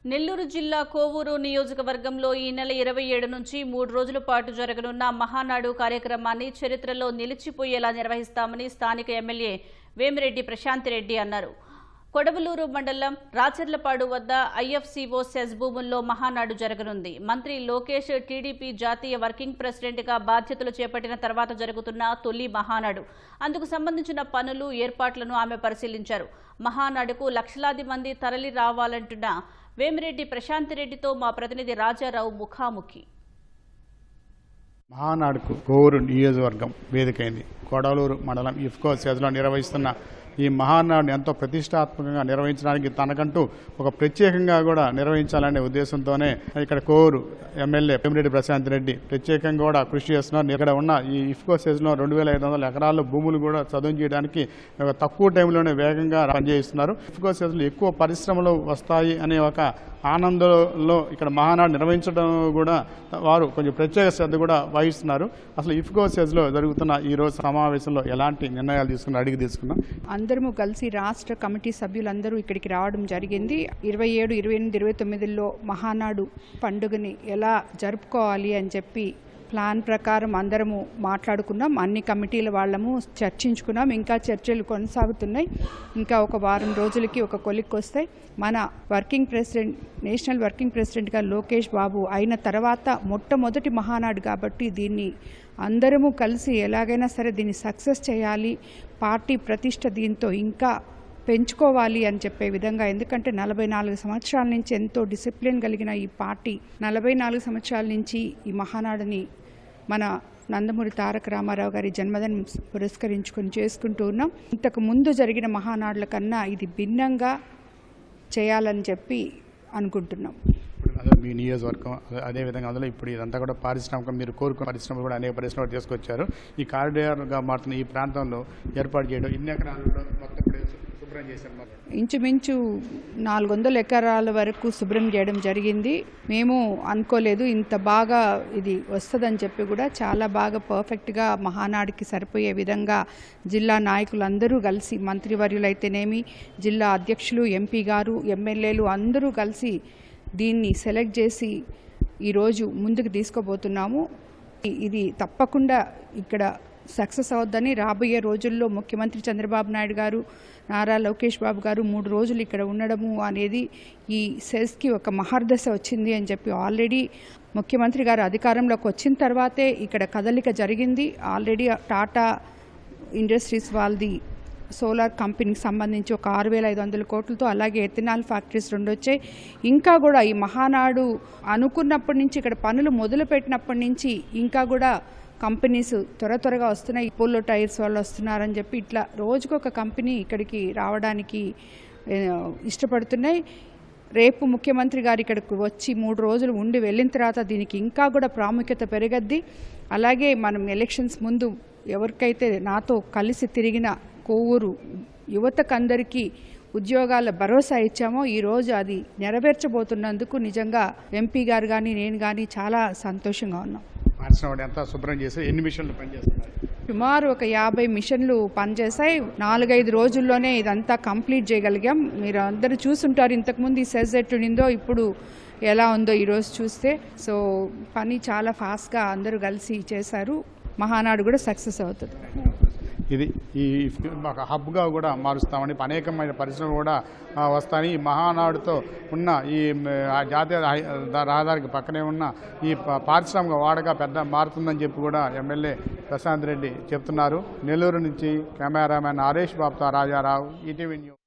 నెల్లూరు జిల్లా కోవూరు నియోజకవర్గంలో ఈ నెల 27 నుంచి 3 రోజుల పాటు జరగనున్న మహానాడు కార్యక్రమాన్ని చరిత్రలో నిలిచిపోయేలా నిర్వహిస్తామని స్థానిక ఎమ్మెల్యే వేమిరెడ్డి ప్రశాంతిరెడ్డి అన్నారు. కొడవలూరు మండలం రాచర్లపాడు వద్ద ఐఎఫ్సిఓ సెస్ భూముల్లో మహానాడు జరగనుంది. మంత్రి లోకేష్ టీడీపీ జాతీయ వర్కింగ్ ప్రెసిడెంట్గా బాధ్యతలు చేపట్టిన తర్వాత జరుగుతున్న తొలి మహానాడు. అందుకు సంబంధించిన పనులు, ఏర్పాట్లను ఆమె పరిశీలించారు. మహానాడుకు లక్షలాది మంది తరలి రావాలంటున్న వేమిరెడ్డి ప్రశాంతిరెడ్డితో మా ప్రతినిధి రాజారావు ముఖాముఖి. మహానాడుకు కోవూరు నియోజకవర్గం వేదికైంది. కొడవలూరు మండలం ఇఫ్కో సెజ్లో నిర్వహిస్తున్న ఈ మహానాడుని ఎంతో ప్రతిష్టాత్మకంగా నిర్వహించడానికి తనకంటూ ఒక ప్రత్యేకంగా కూడా నిర్వహించాలనే ఉద్దేశంతోనే ఇక్కడ కోవూరు ఎమ్మెల్యే వేమిరెడ్డి ప్రశాంతిరెడ్డి ప్రత్యేకంగా కూడా కృషి చేస్తున్నారు. ఇక్కడ ఉన్న ఈ ఇఫ్కో సెజ్లో 2500 ఎకరాల భూములు కూడా చదువు చేయడానికి తక్కువ టైంలోనే వేగంగా పనిచేస్తున్నారు. ఇఫ్కో సెజ్లో ఎక్కువ పరిశ్రమలు వస్తాయి అనే ఒక ఆనందంలో ఇక్కడ మహానాడు నిర్వహించడం కూడా వారు కొంచెం ప్రత్యేక శ్రద్ధ కూడా వహిస్తున్నారు. అసలు ఇఫ్కో సెజ్లో జరుగుతున్న ఈ రోజు సమావేశంలో ఎలాంటి నిర్ణయాలు అడిగి తీసుకున్నాం. అందరము కలిసి రాష్ట్ర కమిటీ సభ్యులందరూ ఇక్కడికి రావడం జరిగింది. 27, 28, 29లో మహానాడు పండుగని ఎలా జరుపుకోవాలి అని చెప్పి ప్లాన్ ప్రకారం అందరము మాట్లాడుకున్నాం. అన్ని కమిటీల వాళ్ళము చర్చించుకున్నాం. ఇంకా చర్చలు కొనసాగుతున్నాయి. ఇంకా ఒక వారం రోజులకి ఒక కొలిక్కి వస్తాయి. మన వర్కింగ్ ప్రెసిడెంట్, నేషనల్ వర్కింగ్ ప్రెసిడెంట్గా లోకేష్ బాబు అయిన తర్వాత మొట్టమొదటి మహానాడు కాబట్టి దీన్ని అందరము కలిసి ఎలాగైనా సరే దీన్ని సక్సెస్ చేయాలి, పార్టీ ప్రతిష్ట దీంతో ఇంకా పెంచుకోవాలి అని చెప్పే విధంగా. ఎందుకంటే 44 సంవత్సరాల నుంచి ఎంతో డిసిప్లిన్ కలిగిన ఈ పార్టీ 44 సంవత్సరాల నుంచి ఈ మహానాడుని మన నందమూరి తారక రామారావు గారి జన్మదినం పురస్కరించుకొని చేసుకుంటూ ఉన్నాం. ఇంతకు ముందు జరిగిన మహానాడుల కన్నా ఇది భిన్నంగా చేయాలని చెప్పి అనుకుంటున్నాం. మీ నియోజకవర్గం అదేవిధంగా అందులో ఇప్పుడు ఇదంతా కూడా పారిశ్రామిక, మీరు కోరుకున్న పరిశ్రమలు కూడా అనేక పరిశ్రమలు తీసుకొచ్చారు. ఈ కారిడార్గా మారుతున్న ఈ ప్రాంతంలో ఏర్పాటు చేయడం ఇన్ని ఎకరాలలో మొత్తం శుభ్రం చేశారు. ఇంచుమించు 400 ఎకరాల వరకు శుభ్రం చేయడం జరిగింది. మేము అనుకోలేదు ఇంత బాగా ఇది వస్తుందని చెప్పి. కూడా చాలా బాగా పర్ఫెక్ట్గా మహానాడుకి సరిపోయే విధంగా జిల్లా నాయకులందరూ కలిసి, మంత్రివర్యులైతేనేమి, జిల్లా అధ్యక్షులు, ఎంపీ గారు, ఎమ్మెల్యేలు అందరూ కలిసి దీన్ని సెలెక్ట్ చేసి ఈరోజు ముందుకు తీసుకోబోతున్నాము. ఇది తప్పకుండా ఇక్కడ సక్సెస్ అవుద్దని, రాబోయే రోజుల్లో ముఖ్యమంత్రి చంద్రబాబు నాయుడు గారు, నారా లోకేష్ బాబు గారు 3 రోజులు ఇక్కడ ఉండడము అనేది ఈ సెస్కి ఒక మహర్దశ వచ్చింది అని చెప్పి ఆల్రెడీ ముఖ్యమంత్రి గారు అధికారంలోకి వచ్చిన తర్వాతే ఇక్కడ కదలిక జరిగింది. ఆల్రెడీ టాటా ఇండస్ట్రీస్ వాళ్ళది సోలార్ కంపెనీకి సంబంధించి ఒక 6500 కోట్లతో, అలాగే ఎథనాల్ ఫ్యాక్టరీస్ 2 వచ్చాయి. ఇంకా కూడా ఈ మహానాడు అనుకున్నప్పటి నుంచి, ఇక్కడ పనులు మొదలుపెట్టినప్పటి నుంచి ఇంకా కూడా కంపెనీస్ త్వరగా వస్తున్నాయి. పోలో టైర్స్ వాళ్ళు వస్తున్నారని చెప్పి ఇట్లా రోజుకొక కంపెనీ ఇక్కడికి రావడానికి ఇష్టపడుతున్నాయి. రేపు ముఖ్యమంత్రి గారు ఇక్కడికి వచ్చి 3 రోజులు ఉండి వెళ్ళిన తర్వాత దీనికి ఇంకా కూడా ప్రాముఖ్యత పెరగద్ది. అలాగే మనం ఎలక్షన్స్ ముందు ఎవరికైతే నాతో కలిసి తిరిగిన కోవూరు యువతకందరికీ ఉద్యోగాల భరోసా ఇచ్చామో ఈరోజు అది నెరవేర్చబోతున్నందుకు నిజంగా ఎంపీ గారు కానీ నేను కానీ చాలా సంతోషంగా ఉన్నాం. ఎంత శుభ్రం చేసి ఎన్ని మిషన్లు పనిచేస్తున్నారు? సుమారు ఒక 50 మిషన్లు పనిచేశాయి. 4-5 రోజుల్లోనే ఇదంతా కంప్లీట్ చేయగలిగాం. మీరు అందరూ చూసుంటారు ఇంతకుముందు ఈ సెజ్ ఎట్లుండిందో, ఇప్పుడు ఎలా ఉందో ఈరోజు చూస్తే. సో పని చాలా ఫాస్ట్గా అందరూ కలిసి చేశారు. మహానాడు కూడా సక్సెస్ అవుతుంది. ఇది ఈ ఒక హబ్గా కూడా మారుస్తామని, అనేకమైన పరిశ్రమలు కూడా వస్తాయని, ఈ మహానాడుతో ఉన్న ఈ జాతీయ రహదారికి పక్కనే ఉన్న ఈ పారిశ్రామిక వాడగా పెద్ద మారుతుందని చెప్పి కూడా ఎమ్మెల్యే ప్రశాంత్ రెడ్డి చెప్తున్నారు. నెల్లూరు నుంచి కెమెరామెన్ హరీష్ బాబుతో రాజారావు, ఈటీవీ న్యూస్.